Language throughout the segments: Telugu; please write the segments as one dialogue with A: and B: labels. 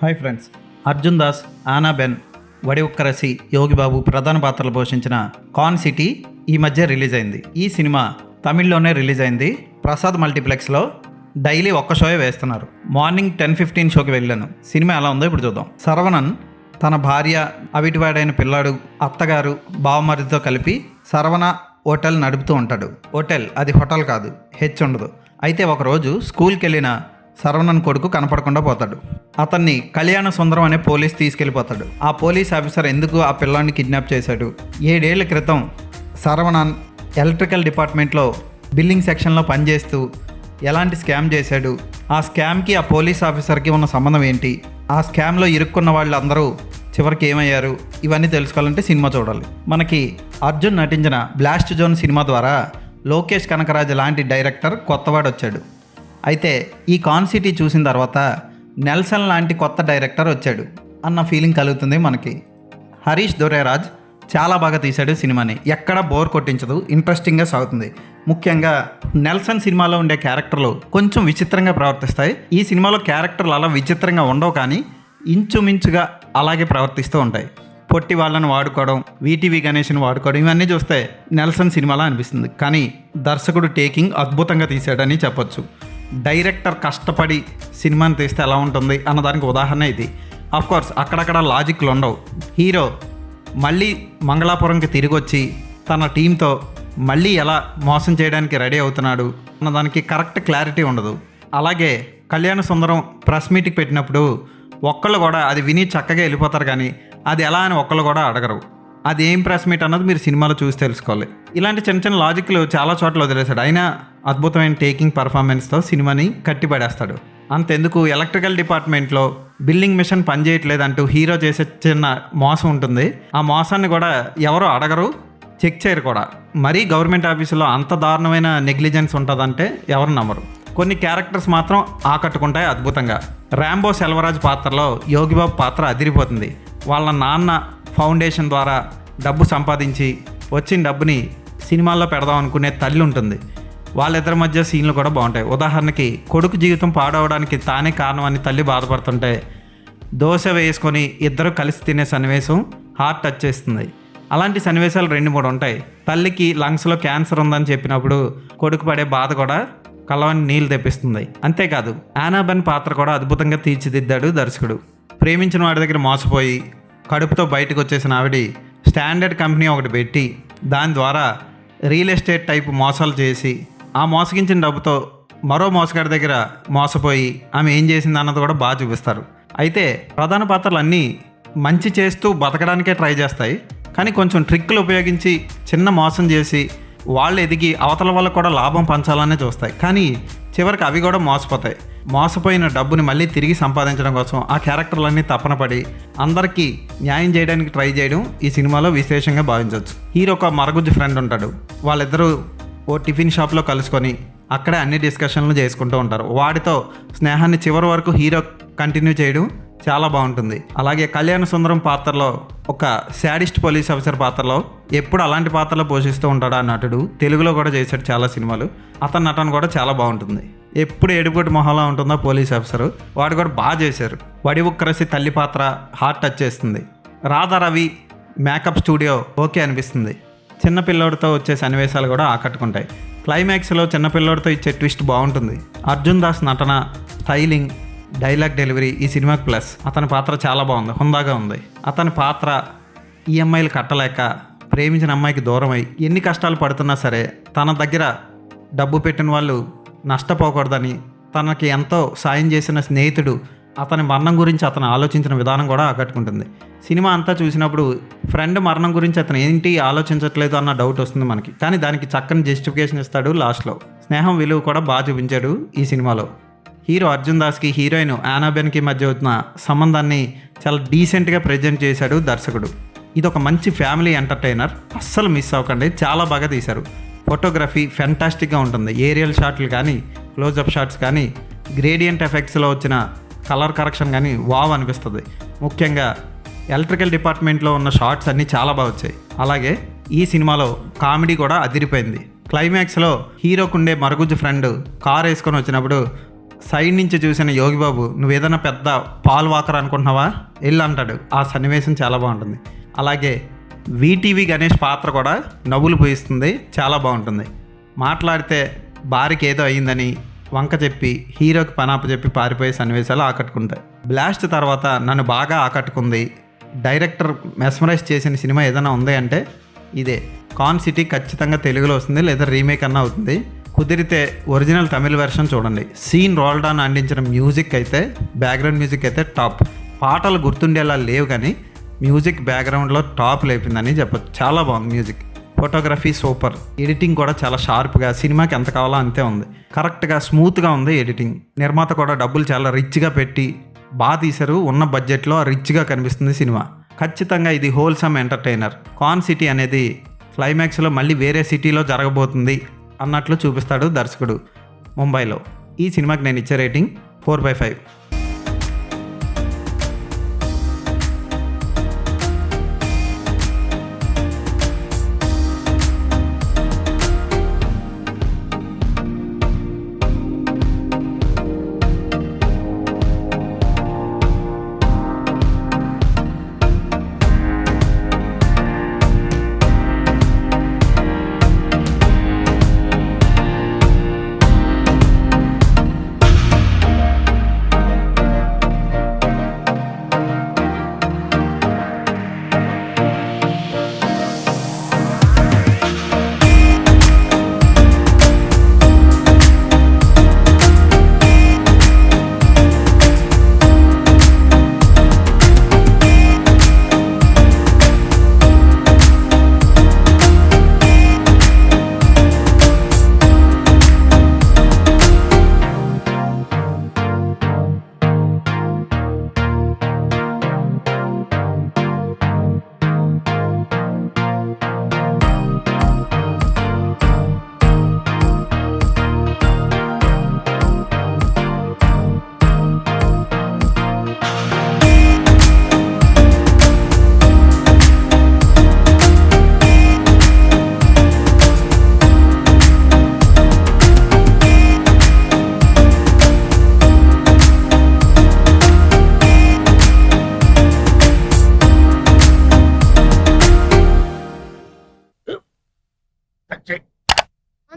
A: హాయ్ ఫ్రెండ్స్, అర్జున్ దాస్, ఆనాబెన్, వడి ఉక్కరసి, యోగిబాబు ప్రధాన పాత్రలు పోషించిన కాన్ సిటీ ఈ మధ్య రిలీజ్ అయింది. ఈ సినిమా తమిళ్లోనే రిలీజ్ అయింది. ప్రసాద్ మల్టీప్లెక్స్లో డైలీ ఒక్క షోయే వేస్తున్నారు. మార్నింగ్ 10:15 షోకి వెళ్ళాను. సినిమా ఎలా ఉందో ఇప్పుడు చూద్దాం. శరవణన్ తన భార్య, అవిటివాడైన పిల్లాడు, అత్తగారు, బావమరిదితో కలిపి శరవణ హోటల్ నడుపుతూ ఉంటాడు. హోటల్ అది హోటల్ కాదు, హెచ్ ఉండదు. అయితే ఒకరోజు స్కూల్కి వెళ్ళిన శరవణన్ కొడుకు కనపడకుండా పోతాడు. అతన్ని కళ్యాణ సుందరం అనే పోలీస్ తీసుకెళ్ళిపోతాడు. ఆ పోలీస్ ఆఫీసర్ ఎందుకు ఆ పిల్లాన్ని కిడ్నాప్ చేశాడు? 7 ఏళ్ల క్రితం శరవణన్ ఎలక్ట్రికల్ డిపార్ట్మెంట్లో బిల్లింగ్ సెక్షన్లో పనిచేస్తూ ఎలాంటి స్కామ్ చేశాడు? ఆ స్కామ్కి ఆ పోలీస్ ఆఫీసర్కి ఉన్న సంబంధం ఏంటి? ఆ స్కామ్లో ఇరుక్కున్న వాళ్ళందరూ చివరికి ఏమయ్యారు? ఇవన్నీ తెలుసుకోవాలంటే సినిమా చూడాలి. మనకి అర్జున్ నటించిన బ్లాస్ట్ జోన్ సినిమా ద్వారా లోకేష్ కనకరాజు లాంటి డైరెక్టర్ కొత్తవాడు వచ్చాడు. అయితే ఈ కాన్ సిటీ చూసిన తర్వాత నెల్సన్ లాంటి కొత్త డైరెక్టర్ వచ్చాడు అన్న ఫీలింగ్ కలుగుతుంది మనకి. హరీష్ దొరేరాజ్ చాలా బాగా తీశాడు సినిమాని. ఎక్కడ బోర్ కొట్టించదు, ఇంట్రెస్టింగ్గా సాగుతుంది. ముఖ్యంగా నెల్సన్ సినిమాలో ఉండే క్యారెక్టర్లు కొంచెం విచిత్రంగా ప్రవర్తిస్తాయి. ఈ సినిమాలో క్యారెక్టర్లు అలా విచిత్రంగా ఉండవు, కానీ ఇంచుమించుగా అలాగే ప్రవర్తిస్తూ ఉంటాయి. పొట్టి వాళ్ళని వాడుకోవడం, వీటీవీ గణేష్ని వాడుకోవడం, ఇవన్నీ చూస్తే నెల్సన్ సినిమాలా అనిపిస్తుంది. కానీ దర్శకుడు టేకింగ్ అద్భుతంగా తీశాడని చెప్పొచ్చు. డైరెక్టర్ కష్టపడి సినిమాని తీస్తే ఎలా ఉంటుంది అన్నదానికి ఉదాహరణ ఇది. ఆఫ్కోర్స్ అక్కడక్కడ లాజిక్లు ఉండవు. హీరో మళ్ళీ మంగళాపురంకి తిరిగి వచ్చి తన టీంతో మళ్ళీ ఎలా మోసం చేయడానికి రెడీ అవుతున్నాడు అన్నదానికి కరెక్ట్ క్లారిటీ ఉండదు. అలాగే కళ్యాణ సుందరం ప్రెస్ మీట్కి పెట్టినప్పుడు ఒక్కళ్ళు కూడా అది విని చక్కగా వెళ్ళిపోతారు, కానీ అది ఎలా అని ఒక్కళ్ళు కూడా అడగరు. అది ఏం ప్రెస్ మీట్ అన్నది మీరు సినిమాలో చూసి తెలుసుకోవాలి. ఇలాంటి చిన్న చిన్న లాజిక్లు చాలా చోట్ల వదిలేశాడు. అయినా అద్భుతమైన టేకింగ్ పర్ఫార్మెన్స్తో సినిమాని కట్టిపడేస్తాడు. అంతెందుకు, ఎలక్ట్రికల్ డిపార్ట్మెంట్లో బిల్లింగ్ మిషన్ పనిచేయట్లేదంటూ హీరో చేసే చిన్న మోసం ఉంటుంది. ఆ మోసాన్ని కూడా ఎవరు అడగరు, చెక్ చేయరు కూడా. మరీ గవర్నమెంట్ ఆఫీసులో అంత దారుణమైన నెగ్లిజెన్స్ ఉంటుందంటే ఎవరు నమ్మరు. కొన్ని క్యారెక్టర్స్ మాత్రం ఆకట్టుకుంటాయి అద్భుతంగా. రాంబో సెల్వరాజ్ పాత్రలో యోగిబాబు పాత్ర అదిరిపోతుంది. వాళ్ళ నాన్న ఫౌండేషన్ ద్వారా డబ్బు సంపాదించి వచ్చిన డబ్బుని సినిమాల్లో పెడదాం అనుకునే తల్లి ఉంటుంది. వాళ్ళిద్దరి మధ్య సీన్లు కూడా బాగుంటాయి. ఉదాహరణకి కొడుకు జీవితం పాడవడానికి తానే కారణం అని తల్లి బాధపడుతుంటే దోశ వేసుకొని ఇద్దరు కలిసి తినే సన్నివేశం హార్ట్ టచ్ చేస్తుంది. అలాంటి సన్నివేశాలు 2-3 ఉంటాయి. తల్లికి లంగ్స్లో క్యాన్సర్ ఉందని చెప్పినప్పుడు కొడుకు పడే బాధ కూడా కలవని నీళ్ళు తెప్పిస్తుంది. అంతేకాదు ఆనాబెన్ పాత్ర కూడా అద్భుతంగా తీర్చిదిద్దాడు దర్శకుడు. ప్రేమించిన వాడి దగ్గర మోసపోయి కడుపుతో బయటకు వచ్చేసిన ఆవిడ స్టాండర్డ్ కంపెనీ ఒకటి పెట్టి దాని ద్వారా రియల్ ఎస్టేట్ టైపు మోసాలు చేసి ఆ మోసగించిన డబ్బుతో మరో మోసగాడి దగ్గర మోసపోయి ఆమె ఏం చేసింది అన్నది కూడా బాగా చూపిస్తారు. అయితే ప్రధాన పాత్రలు అన్నీ మంచి చేస్తూ బతకడానికే ట్రై చేస్తాయి, కానీ కొంచెం ట్రిక్కులు ఉపయోగించి చిన్న మోసం చేసి వాళ్ళు ఎదిగి అవతల వాళ్ళకు కూడా లాభం పంచాలనే చూస్తాయి. కానీ చివరికి అవి కూడా మోసపోతాయి. మోసపోయిన డబ్బుని మళ్ళీ తిరిగి సంపాదించడం కోసం ఆ క్యారెక్టర్లన్నీ తపన పడి అందరికీ న్యాయం చేయడానికి ట్రై చేయడం ఈ సినిమాలో విశేషంగా భావించవచ్చు. హీరో ఒక మరగుజ్జు ఫ్రెండ్ ఉంటాడు. వాళ్ళిద్దరూ ఓ టిఫిన్ షాప్లో కలుసుకొని అక్కడే అన్ని డిస్కషన్లు చేసుకుంటూ ఉంటారు. వాడితో స్నేహాన్ని చివరి వరకు హీరో కంటిన్యూ చేయడం చాలా బాగుంటుంది. అలాగే కళ్యాణ సుందరం పాత్రలో ఒక శాడిస్ట్ పోలీస్ ఆఫీసర్ పాత్రలో ఎప్పుడు అలాంటి పాత్రలో పోషిస్తూ ఉంటాడు ఆ నటుడు. తెలుగులో కూడా చేశాడు చాలా సినిమాలు. అతని నటన కూడా చాలా బాగుంటుంది. ఎప్పుడు ఏడుపుటి మొహంలో ఉంటుందో పోలీస్ ఆఫీసరు, వాడు కూడా బాగా చేశారు. వడి ఉక్కరసి తల్లి పాత్ర హార్ట్ టచ్ చేస్తుంది. Radha Ravi makeup studio okay అనిపిస్తుంది. చిన్నపిల్లోడితో వచ్చే సన్నివేశాలు కూడా ఆకట్టుకుంటాయి. క్లైమాక్స్లో చిన్నపిల్లోడితో ఇచ్చే ట్విస్ట్ బాగుంటుంది. అర్జున్ దాస్ నటన, స్టైలింగ్, డైలాగ్ డెలివరీ ఈ సినిమాకి ప్లస్. అతని పాత్ర చాలా బాగుంది, హుందాగా ఉంది. అతని పాత్ర ఈఎంఐలు కట్టలేక ప్రేమించిన అమ్మాయికి దూరమై ఎన్ని కష్టాలు పడుతున్నా సరే తన దగ్గర డబ్బు పెట్టిన వాళ్ళు నష్టపోకూడదని తనకి ఎంతో సాయం చేసిన స్నేహితుడు అతని మరణం గురించి అతను ఆలోచించిన విధానం కూడా ఆకట్టుకుంటుంది. సినిమా అంతా చూసినప్పుడు ఫ్రెండ్ మరణం గురించి అతను ఏంటి ఆలోచించట్లేదు అన్న డౌట్ వస్తుంది మనకి, కానీ దానికి చక్కని జస్టిఫికేషన్ ఇస్తాడు లాస్ట్లో. స్నేహం విలువ కూడా బాగా చూపించాడు ఈ సినిమాలో. హీరో అర్జున్ దాస్కి హీరోయిన్ ఆనాబెన్కి మధ్య ఉన్న సంబంధాన్ని చాలా డీసెంట్గా ప్రజెంట్ చేశాడు దర్శకుడు. ఇది ఒక మంచి ఫ్యామిలీ ఎంటర్టైనర్, అస్సలు మిస్ అవ్వకండి. చాలా బాగా తీశారు. ఫోటోగ్రఫీ ఫెంటాస్టిక్గా ఉంటుంది. ఏరియల్ షాట్లు కానీ, క్లోజప్ షాట్స్ కానీ, గ్రేడియంట్ ఎఫెక్ట్స్లో వచ్చిన కలర్ కరెక్షన్ కానీ వావ్ అనిపిస్తుంది. ముఖ్యంగా ఎలక్ట్రికల్ డిపార్ట్మెంట్లో ఉన్న షార్ట్స్ అన్నీ చాలా బాగా వచ్చాయి. అలాగే ఈ సినిమాలో కామెడీ కూడా అదిరిపోయింది. క్లైమాక్స్లో హీరోకుండే మరుగుజ్జు ఫ్రెండ్ కార్ వేసుకొని వచ్చినప్పుడు సైడ్ నుంచి చూసిన యోగిబాబు నువ్వు ఏదైనా పెద్ద పాల్ వాకర్ అనుకుంటున్నావా వెళ్ళి అంటాడు. ఆ సన్నివేశం చాలా బాగుంటుంది. అలాగే వీటీవీ గణేష్ పాత్ర కూడా నవ్వులు పోయిస్తుంది, చాలా బాగుంటుంది. మాట్లాడితే భార్యకి ఏదో అయ్యిందని వంక చెప్పి హీరోకి పనాప చెప్పి పారిపోయే సన్నివేశాలు ఆకట్టుకుంటాయి. బ్లాస్ట్ తర్వాత నన్ను బాగా ఆకట్టుకుంది, డైరెక్టర్ మెస్మరైజ్ చేసిన సినిమా ఏదైనా ఉంది అంటే ఇదే. కాన్ సిటీ ఖచ్చితంగా తెలుగులో వస్తుంది లేదా రీమేక్ అన్న అవుతుంది. కుదిరితే ఒరిజినల్ తమిళ వెర్షన్ చూడండి. సీన్ రోల్డాన్ అందించిన మ్యూజిక్ అయితే, బ్యాక్గ్రౌండ్ మ్యూజిక్ అయితే టాప్. పాటలు గుర్తుండేలా లేవు కానీ మ్యూజిక్ బ్యాక్గ్రౌండ్లో టాప్ లేపిందని చెప్పచ్చు. చాలా బాగుంది మ్యూజిక్. ఫోటోగ్రఫీ సూపర్, ఎడిటింగ్ కూడా చాలా షార్ప్గా సినిమాకి ఎంత కావాలో అంతే ఉంది. కరెక్ట్గా స్మూత్గా ఉంది ఎడిటింగ్. నిర్మాత కూడా డబ్బులు చాలా రిచ్గా పెట్టి బాగా తీశారు. ఉన్న బడ్జెట్లో రిచ్గా కనిపిస్తుంది సినిమా. ఖచ్చితంగా ఇది హోల్సమ్ ఎంటర్టైనర్. కాన్ సిటీ అనేది క్లైమాక్స్లో మళ్ళీ వేరే సిటీలో జరగబోతుంది అన్నట్లు చూపిస్తాడు దర్శకుడు ముంబైలో. ఈ సినిమాకి నేను ఇచ్చే రేటింగ్ 4/5.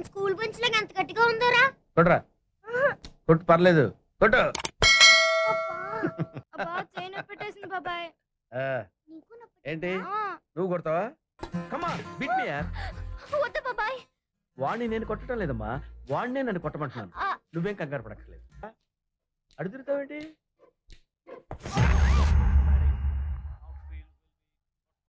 B: స్కూల్ బెంచ్ లాగా ఎంత గట్టిగా ఉందోరా.
C: కొట్రా, కొట్టు, పర్లేదు, కొట్టు.
B: బాబాయ్
C: ఏంటి నువ్వు కొడతావా? కమా బిట్ మీ యార్.
B: వద్దు బాబాయ్.
C: వాడిని నేను కొట్టడం లేదమ్మా, వాడినే నన్ను కొట్టమంటున్నాను. నువ్వేం కంగారు పడక్కర్లేదు. అడుగుతావేంటి?